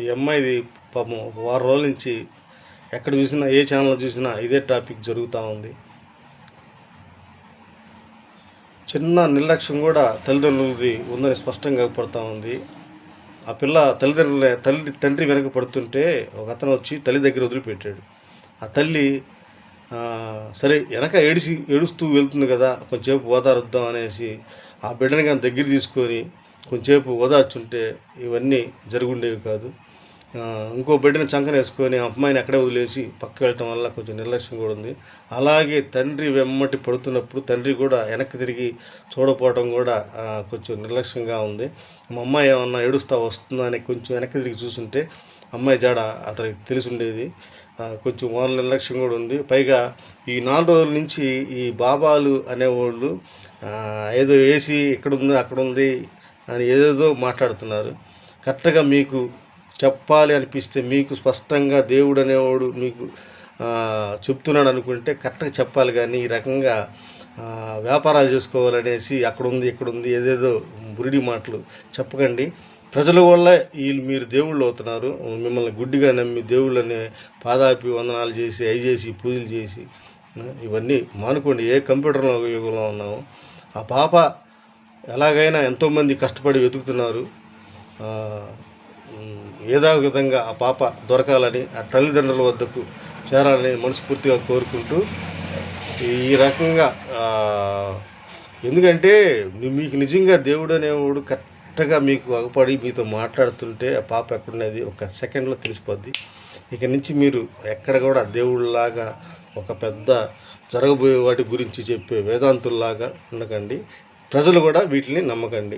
ఈ అమ్మాయిది పాపం ఒక వారం రోజుల నుంచి ఎక్కడ చూసినా ఏ ఛానల్లో చూసినా ఇదే టాపిక్ జరుగుతూ ఉంది. చిన్న నిర్లక్ష్యం కూడా తల్లిదండ్రులది ఉందని స్పష్టంగా పడుతూ ఉంది. ఆ పిల్ల తండ్రి వెనక పడుతుంటే ఒక అతను వచ్చి తల్లి దగ్గర వదిలిపెట్టాడు. ఆ తల్లి సరే వెనక ఏడుస్తూ వెళ్తుంది కదా, కొంచెంసేపు ఓదారుద్దాం అనేసి ఆ బిడ్డని కానీ దగ్గర తీసుకొని కొంచెంసేపు ఓదార్చుంటే ఇవన్నీ జరుగుండేవి కాదు. ఇంకో బిడ్డని చంకన వేసుకొని అమ్మాయిని అక్కడే వదిలేసి పక్కకి వెళ్ళటం వల్ల కొంచెం నిర్లక్ష్యం కూడా ఉంది. అలాగే తండ్రి వెమ్మటి పడుతున్నప్పుడు తండ్రి కూడా వెనక్కి తిరిగి చూడపోవడం కూడా కొంచెం నిర్లక్ష్యంగా ఉంది. మా అమ్మాయి ఏమన్నా ఏడుస్తా వస్తుందా అని కొంచెం వెనక్కి తిరిగి చూస్తుంటే అమ్మాయి జాడ అతనికి తెలిసి ఉండేది. కొంచెం వాళ్ళ నిర్లక్ష్యం కూడా ఉంది. పైగా ఈ 4 రోజుల నుంచి ఈ బాబాలు అనేవాళ్ళు ఏదో ఏసీ ఇక్కడుంది అక్కడుంది అని ఏదేదో మాట్లాడుతున్నారు. కరెక్ట్గా మీకు చెప్పాలి అనిపిస్తే, మీకు స్పష్టంగా దేవుడు అనేవాడు మీకు చెప్తున్నాడు అనుకుంటే కరెక్ట్గా చెప్పాలి. కానీ ఈ రకంగా వ్యాపారాలు చేసుకోవాలనేసి అక్కడుంది ఇక్కడుంది ఏదేదో బురిడి మాటలు చెప్పకండి. ప్రజల వల్ల మీరు దేవుళ్ళు అవుతున్నారు. మిమ్మల్ని గుడ్డిగా నమ్మి దేవుళ్ళని పాదాపి వందనాలు చేసి అవి చేసి పూజలు చేసి ఇవన్నీ మానుకోండి. ఏ కంప్యూటర్ యుగంలో ఉన్నాము. ఆ పాప ఎలాగైనా ఎంతోమంది కష్టపడి వెతుకుతున్నారు. ఏదో విధంగా ఆ పాప దొరకాలని, ఆ తల్లిదండ్రుల వద్దకు చేరాలని మనస్ఫూర్తిగా కోరుకుంటూ ఈ రకంగా ఎందుకంటే మీకు నిజంగా దేవుడు అనేవాడు కరెక్ట్గా మీకు అగపడి మీతో మాట్లాడుతుంటే ఆ పాప ఎక్కడున్నది ఒక సెకండ్లో తెలిసిపోద్ది. ఇక నుంచి మీరు ఎక్కడ కూడా దేవుళ్ళలాగా ఒక పెద్ద జరగబోయే వాటి గురించి చెప్పే వేదాంతుల్లాగా ఉండకండి. ప్రజలు కూడా వీటిని నమ్మకండి.